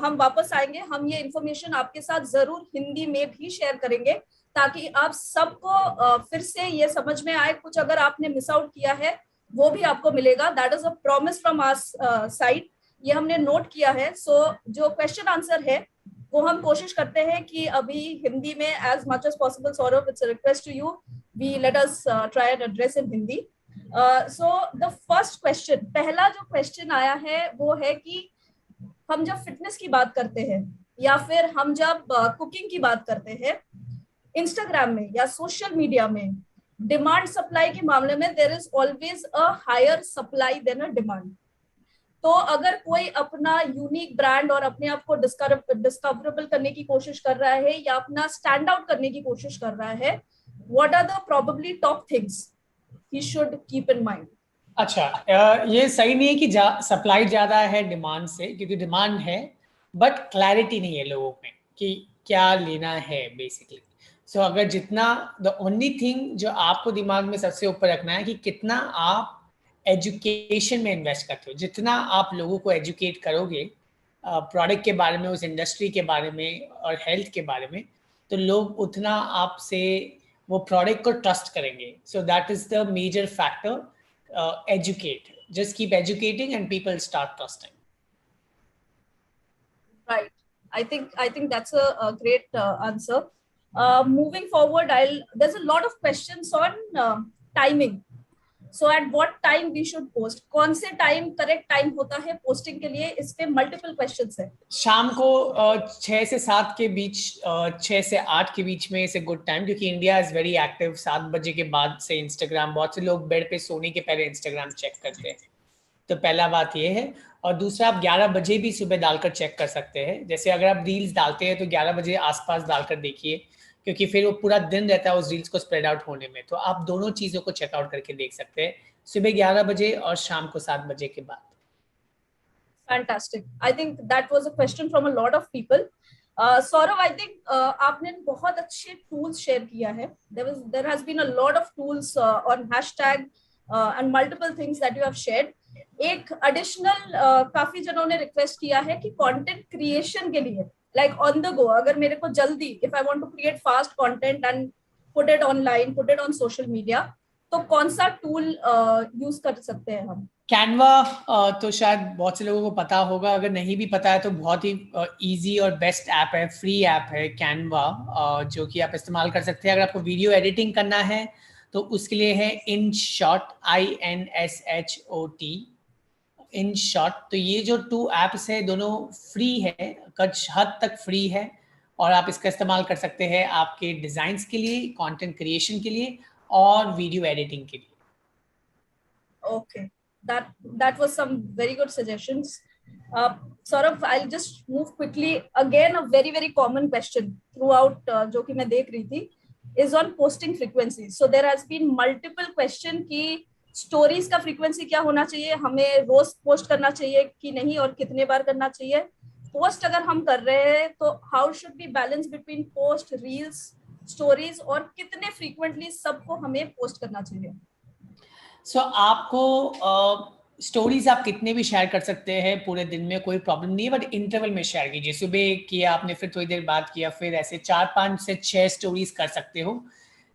हम वापस आएंगे। हम ये इंफॉर्मेशन आपके साथ जरूर हिंदी में भी शेयर करेंगे ताकि आप सबको फिर से ये समझ में आए। कुछ अगर आपने मिस आउट किया है वो भी आपको मिलेगा, that is a promise from our side, ये हमने नोट किया है। सो जो क्वेश्चन आंसर है वो हम कोशिश करते हैं कि अभी हिंदी में as much as possible, Saurabh, it's a request to you, we let us try and address in Hindi. So the first question, पहला जो क्वेश्चन आया है वो है कि हम जब फिटनेस की बात करते हैं या फिर हम जब कुकिंग की बात करते हैं, इंस्टाग्राम में या सोशल मीडिया में डिमांड सप्लाई के मामले में there is always a higher supply than a demand. तो अगर कोई अपना यूनिक ब्रांड और अपने आप को डिस्कवरेबल करने की कोशिश कर रहा है या अपना स्टैंड आउट करने की कोशिश कर रहा है, what are the probably top things he should keep in mind? अच्छा, ये सही नहीं है कि सप्लाई ज्यादा है डिमांड से, क्योंकि डिमांड है बट क्लैरिटी नहीं है लोगों में कि क्या लेना है बेसिकली। सो अगर जितना, द ओनली थिंग जो आपको दिमाग में सबसे ऊपर रखना है कि कितना आप एजुकेशन में इन्वेस्ट करते हो। जितना आप लोगों को एजुकेट करोगे प्रोडक्ट के बारे में, उस इंडस्ट्री के बारे में और हेल्थ के बारे में, तो लोग उतना आपसे वो प्रोडक्ट को ट्रस्ट करेंगे। So that is the major factor, educate, just keep educating and people start trusting. Right, I think that's a great answer. Moving forward, there's a lot of questions on timing. So at what time we should post? कौन से time correct time होता है posting के लिए? इस पे multiple questions है। शाम को 6 से 7 के बीच, 6 से 8 के बीच में इज अ गुड टाइम, क्योंकि इंडिया इज वेरी एक्टिव। 7 बजे के बाद से इंस्टाग्राम, बहुत से लोग बेड पे सोने के पहले इंस्टाग्राम चेक करते हैं, तो पहला बात ये है। और दूसरा, आप 11 बजे भी सुबह डालकर चेक कर सकते हैं। जैसे अगर आप रील्स डालते हैं तो 11 बजे आसपास डालकर देखिए, क्योंकि फिर वो पूरा दिन रहता है उस रील्स को स्प्रेड आउट होने में। तो आप दोनों चीज़ों को चेकआउट करके देख सकते हैं, सुबह 11 बजे और शाम को 7 बजे के बाद। Fantastic. I think that was a question from a lot of people. Saurav, I think आपने बहुत अच्छे tools share किया है. There has been a lot of tools on hashtag and multiple things that you have shared. एक additional काफी जनों ने request किया है कि content creation के लिए, like on the go, अगर मेरे को जल्दी, if I want to create fast content and put it online, put it on social media, तो कौन सा टूल यूज कर सकते हैं हम? कैनवा तो शायद बहुत से लोगों को पता होगा, अगर नहीं भी पता है तो बहुत ही इजी और बेस्ट ऐप है, फ्री ऐप है कैनवा, जो कि आप इस्तेमाल कर सकते हैं। अगर आपको वीडियो एडिटिंग करना है तो उसके लिए है InShot, INSHOT, InShot। तो ये जो 2 ऐप्स है दोनों फ्री है, कुछ हद तक फ्री है, और आप इसका इस्तेमाल कर सकते हैं आपके डिजाइन्स के लिए, कंटेंट क्रिएशन के लिए और वीडियो एडिटिंग के लिए। Okay, that was some very good suggestions. Saurav, I'll just move quickly. Again, a very common question throughout जो कि मैं देख रही थी is on posting frequency. So there has been multiple question कि stories का frequency क्या होना चाहिए, हमें रोज पोस्ट करना चाहिए कि नहीं, और कितने बार करना चाहिए। पोस्ट अगर हम कर रहे हैं तो how should we balance between post, reels, stories, और कितने frequently सबको हमें पोस्ट करना चाहिए? सो आपको स्टोरीज आप कितने भी शेयर कर सकते हैं पूरे दिन में, कोई प्रॉब्लम नहीं है, बट इंटरवल में शेयर कीजिए। सुबह किया आपने, फिर थोड़ी देर बाद किया, फिर ऐसे 4, 5 से 6 स्टोरीज कर सकते हो।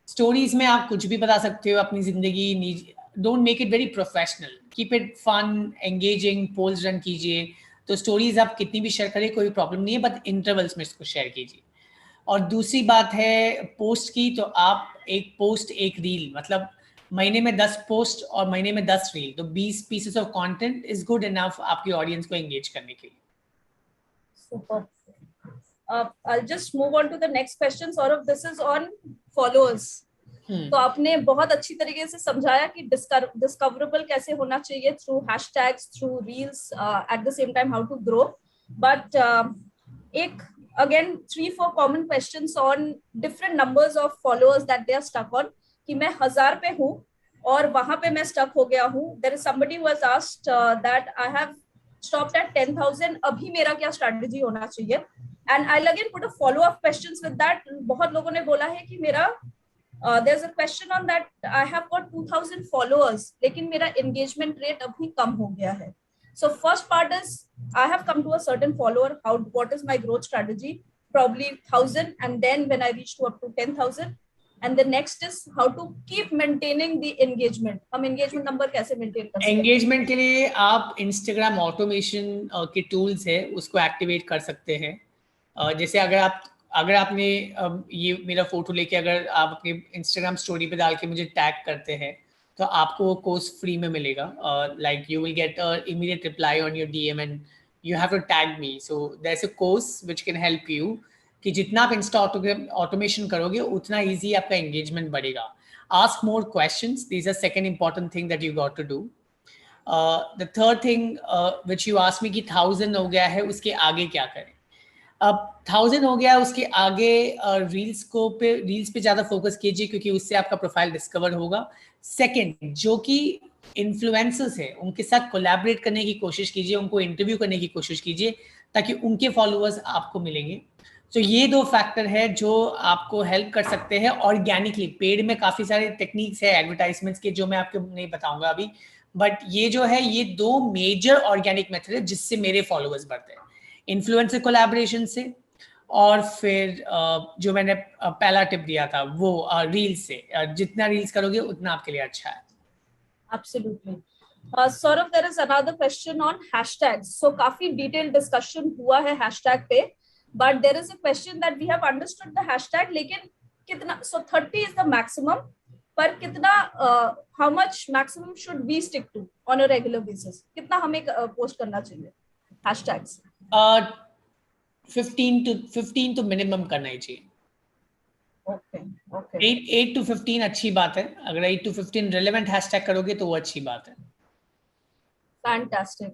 स्टोरीज में आप कुछ भी बता सकते हो अपनी जिंदगी, don't make it very professional, keep it fun, engaging, polls run कीजिए। तो स्टोरीज आप कितनी भी शेयर करें कोई प्रॉब्लम नहीं है, बट इंटरवल्स में इसको शेयर कीजिए। और दूसरी बात है पोस्ट की, तो आप एक पोस्ट एक रील, मतलब महीने में 10 पोस्ट और महीने में 10 रील, तो 20 pieces of content is good enough आपकी ऑडियंस को एंगेज करने के लिए। Super. I'll just move on to the next question. Saurav, this is on followers. तो आपने बहुत अच्छी तरीके से समझाया कि डिस्कवरेबल कैसे होना चाहिए through hashtags, through reels, at the same time how to grow. But एक again 3-4 common questions on different numbers of followers that they are stuck on, कि मैं 1000 पे हूँ और वहां पे मैं स्टक हो गया हूँ। There is somebody who has asked that I have stopped at 10,000, अभी मेरा क्या स्ट्रेटजी होना चाहिए? And I again put a follow up questions with that. बहुत लोगों ने बोला है कि मेरा there's a question on that, I have got 2,000 followers लेकिन मेरा engagement rate अभी कम हो गया है। So first part is I have come to a certain follower, what is my growth strategy? Probably 1,000, and then when I reach to up to 10,000, and the next is how to keep maintaining the engagement। हम engagement number कैसे maintain कर सकते हैं? Engagement के लिए आप Instagram automation के tools है उसको activate कर सकते हैं। जैसे अगर आपने ये मेरा फोटो लेके अगर आप अपने इंस्टाग्राम स्टोरी पे डाल के मुझे टैग करते हैं तो आपको वो कोर्स फ्री में मिलेगा। Like you will get a immediate reply on your DM and you have to tag me. So there is a course which can help you कि जितना आप इंस्टा ऑटोमेशन करोगे उतना ईजी आपका एंगेजमेंट बढ़ेगा। Ask more questions, this are second important thing that you got to do. The third thing which you ask me कि 1000 हो गया है उसके आगे क्या करें। अब 1000 हो गया उसके आगे रील्स पे ज़्यादा फोकस कीजिए क्योंकि उससे आपका प्रोफाइल डिस्कवर होगा। सेकंड, जो कि इन्फ्लुएंसर्स है उनके साथ कोलैबोरेट करने की कोशिश कीजिए, उनको इंटरव्यू करने की कोशिश कीजिए ताकि उनके फॉलोअर्स आपको मिलेंगे। तो ये 2 फैक्टर है जो आपको हेल्प कर सकते हैं ऑर्गेनिकली। पेड में काफ़ी सारे टेक्निक्स है एडवर्टाइजमेंट्स के जो मैं आपको नहीं बताऊंगा अभी, बट ये जो है ये 2 मेजर ऑर्गेनिक मेथड है जिससे मेरे फॉलोअर्स बढ़ते हैं, इन्फ्लुएंसर कोलैबोरेशन से और फिर जो मैंने पहला टिप दिया था वो रील्स से। जितना रील्स करोगे उतना आपके लिए अच्छा है। Absolutely. Saurav, there is another question on hashtags. So काफी detailed discussion हुआ है hashtag पे, but there is a question that we have understood the hashtag, लेकिन कितना, so 30 is the maximum, पर कितना how much maximum should we stick to on a regular basis? कितना हमें पोस्ट करना चाहिए hashtags? 15 to मिनिमम करना ही चाहिए। Okay. 8 to 15 अच्छी बात है। अगर 8 to 15 relevant hashtag करोगे तो वो अच्छी बात है। Fantastic.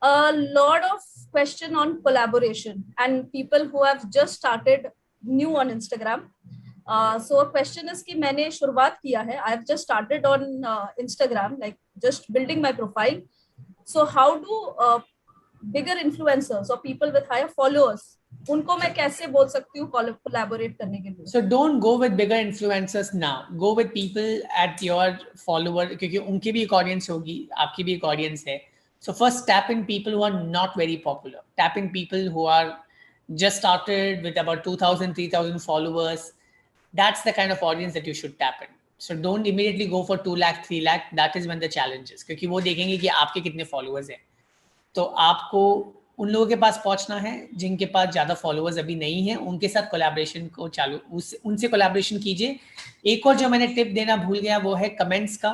A lot of question on collaboration and people who have just started new on Instagram. So a question is कि मैंने शुरुआत किया है, I have just started on Instagram, like just building my profile. So how do bigger influencers or people with higher followers, उनको मैं कैसे बोल सकती हूँ collaborate करने के लिए? So don't go with bigger influencers now. Go with people at your follower क्योंकि उनकी भी एक audience होगी, आपकी भी एक audience है. So first tap in people who are not very popular. Tap in people who are just started with about 2,000, 3,000 followers. That's the kind of audience that you should tap in. So don't immediately go for 2 lakh, 3 lakh. That is when the challenge is. क्योंकि वो देखेंगे कि आपके कितने followers हैं. तो आपको उन लोगों के पास पहुंचना है जिनके पास ज़्यादा फॉलोअर्स अभी नहीं है, उनके साथ कोलैबोरेशन को उनसे कोलैबोरेशन कीजिए। एक और जो मैंने टिप देना भूल गया वो है कमेंट्स का।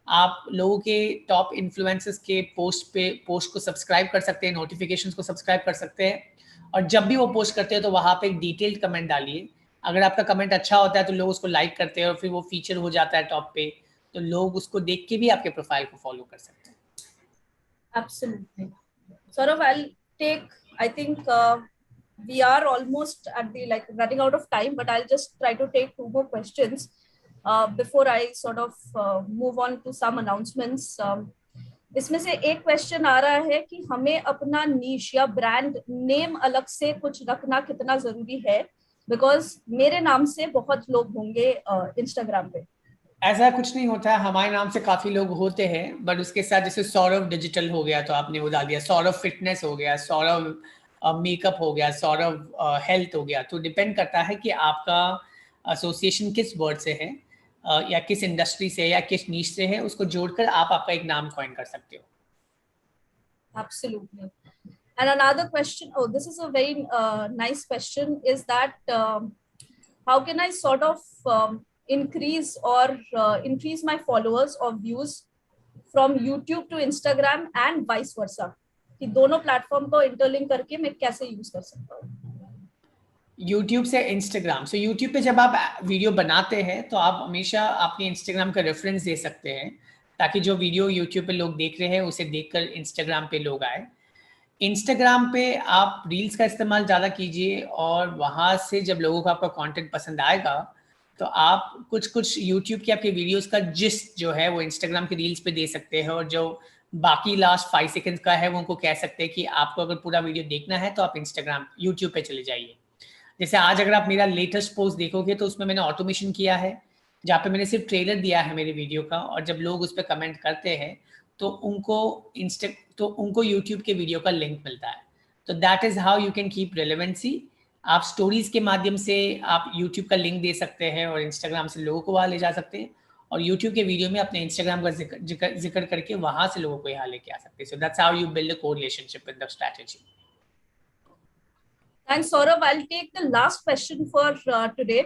आप लोगों के टॉप इन्फ्लुएंसर्स के पोस्ट को सब्सक्राइब कर सकते हैं, नोटिफिकेशंस को सब्सक्राइब कर सकते हैं, और जब भी वो पोस्ट करते हैं तो वहाँ पे एक डिटेल्ड कमेंट डालिए। अगर आपका कमेंट अच्छा होता है तो लोग उसको लाइक करते हैं और फिर वो फीचर हो जाता है टॉप पे, तो लोग उसको देख के भी आपके प्रोफाइल को फॉलो कर सकते हैं। Absolutely. Saurav, I'll take, I think we are almost at the running out of time, but I'll just try to take 2 more questions before I sort of move on to some announcements. इसमें से एक question आ रहा है कि हमें अपना नीश या brand name अलग से कुछ रखना कितना जरूरी है, बिकॉज मेरे नाम से बहुत लोग होंगे इंस्टाग्राम पे। ऐसा कुछ नहीं होता है, हमारे नाम से काफी लोग होते हैं, बट उसके साथ जैसे सौरभ डिजिटल हो गया तो आपने वो डाल दिया, सौरभ फिटनेस हो गया, सौरभ मेकअप हो गया, सौरभ हेल्थ हो गया। तो डिपेंड करता है कि आपका एसोसिएशन किस वर्ड से है या किस इंडस्ट्री से या किस नीश से है, उसको जोड़कर आप आपका एक नाम कॉइन कर सकते हो। Absolutely. And another question, oh, this is a very nice question, is that how can I sort of increase my followers or views from YouTube to Instagram and vice versa? कि दोनों platform को interlink करके मैं कैसे use कर सकता हूँ? YouTube से Instagram. So YouTube पे जब आप वीडियो बनाते हैं तो आप हमेशा अपने Instagram का रेफरेंस दे सकते हैं ताकि जो वीडियो YouTube पे लोग देख रहे हैं उसे देखकर Instagram पे लोग आए. Instagram पे आप रील्स का इस्तेमाल ज़्यादा कीजिए और वहाँ से जब लोगों को आपका कंटेंट पसंद आएगा तो आप कुछ YouTube की आपके वीडियोस का जिस्ट जो है वो Instagram के रील्स पे दे सकते हैं और जो बाकी लास्ट 5 सेकंड्स का है वो उनको कह सकते हैं कि आपको अगर पूरा वीडियो देखना है तो आप Instagram YouTube पे चले जाइए. जैसे आज अगर आप मेरा लेटेस्ट पोस्ट देखोगे तो उसमें मैंने ऑटोमेशन किया है जहाँ पे मैंने सिर्फ ट्रेलर दिया है मेरे वीडियो का और जब लोग उस पर कमेंट करते हैं तो उनको YouTube के वीडियो का लिंक मिलता है. तो that is how you can keep relevancy. आप स्टोरीज के माध्यम से आप YouTube का लिंक दे सकते हैं और Instagram से लोगों को वहाँ ले जा सकते हैं और YouTube के वीडियो में अपने Instagram का जिक्र करके वहाँ से लोगों को यहाँ लेके आ सकते हैं. So that's how you build a correlationship with the strategy. Thanks, Saurav. I'll take the last question for today.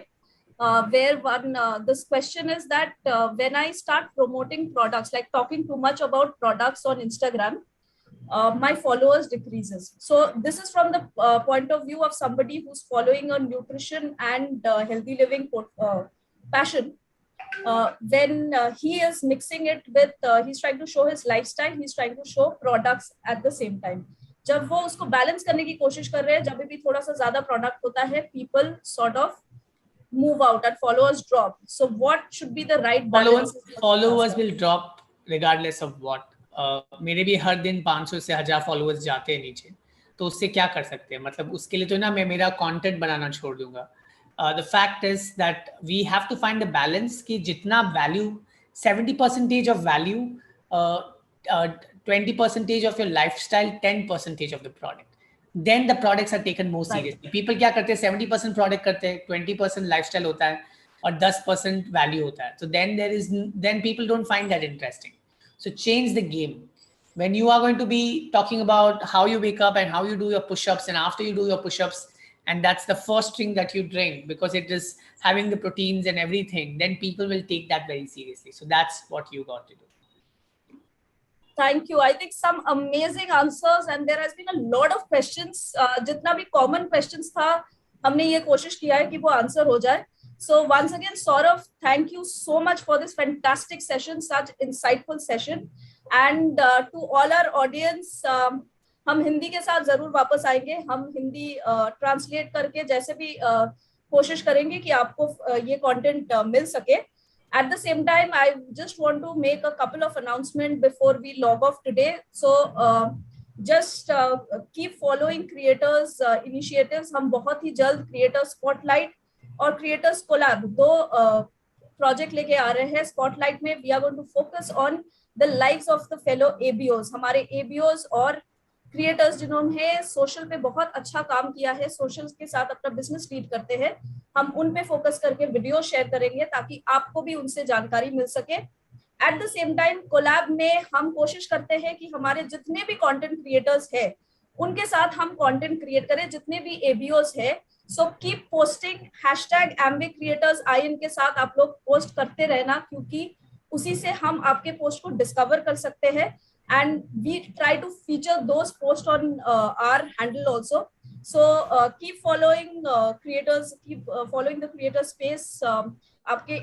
This question is that when I start promoting products, like talking too much about products on Instagram, my followers decreases. So this is from the point of view of somebody who's following a nutrition and healthy living passion. When he is mixing it with, he's trying to show his lifestyle, he's trying to show products at the same time. जब वो उसको balance करने की कोशिश कर रहे हैं, जब भी थोड़ा सा ज्यादा प्रोडक्ट होता है, people sort of move out and followers drop. So what should be the right balance? Followers will drop regardless of what. मेरे भी हर दिन 500 से 1000 फॉलोअर्स जाते हैं नीचे, तो उससे क्या कर सकते हैं? मतलब उसके लिए तो ना मैं मेरा कंटेंट बनाना छोड़ दूंगा. The fact is that we have to find a balance कि जितना value, 70% of value, 20% of your lifestyle, 10% of the product. Then the products are taken more seriously. People क्या करते हैं? 70% product करते हैं, 20% lifestyle होता है और 10% value होता है. So then people don't find that interesting. So change the game. When you are going to be talking about how you wake up and how you do your push-ups, and after you do your push-ups, and that's the first thing that you drink because it is having the proteins and everything, then people will take that very seriously. So that's what you got to do. Thank you. I think some amazing answers, and there has been a lot of questions. जितना भी common questions था, हमने ये कोशिश किया है कि वो answer हो जाए. So once again, Saurav, thank you so much for this fantastic session, such insightful session. And to all our audience, हम हिंदी के साथ जरूर वापस आएंगे. हम हिंदी translate करके जैसे भी कोशिश करेंगे कि आपको ये content मिल सके. At the same time, I just want to make a couple of announcements before we log off today. So just keep following creators initiatives. हम बहुत ही जल्द creators spotlight और creators collab दो project लेके आ रहे हैं. Spotlight में we are going to focus on the lives of the fellow ABOs. हमारे ABOs और क्रिएटर्स जिन्होंने सोशल पे बहुत अच्छा काम किया है, सोशल के साथ अपना बिजनेस लीड करते हैं, हम उन पे फोकस करके वीडियो शेयर करेंगे ताकि आपको भी उनसे जानकारी मिल सके. At the same time collab में हम कोशिश करते हैं कि हमारे जितने भी कंटेंट क्रिएटर्स हैं उनके साथ हम कंटेंट क्रिएट करें, जितने भी एबीओस है. सो कीप पोस्टिंग #AmwayCreatorsIN के साथ आप लोग पोस्ट करते रहना, क्योंकि उसी से हम आपके पोस्ट को डिस्कवर कर सकते हैं. And we try to feature those posts on our handle also. So keep following creators, keep following the creator space. आपके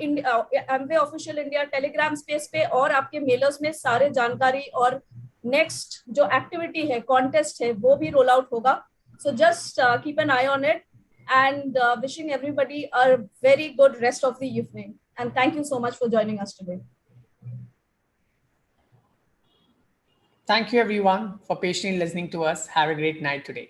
Amway Official India Telegram space पे और आपके मेलर्स में सारे जानकारी और next जो activity है, contest है, वो भी roll out होगा. So just keep an eye on it, and wishing everybody a very good rest of the evening. And thank you so much for joining us today. Thank you everyone for patiently listening to us. Have a great night today.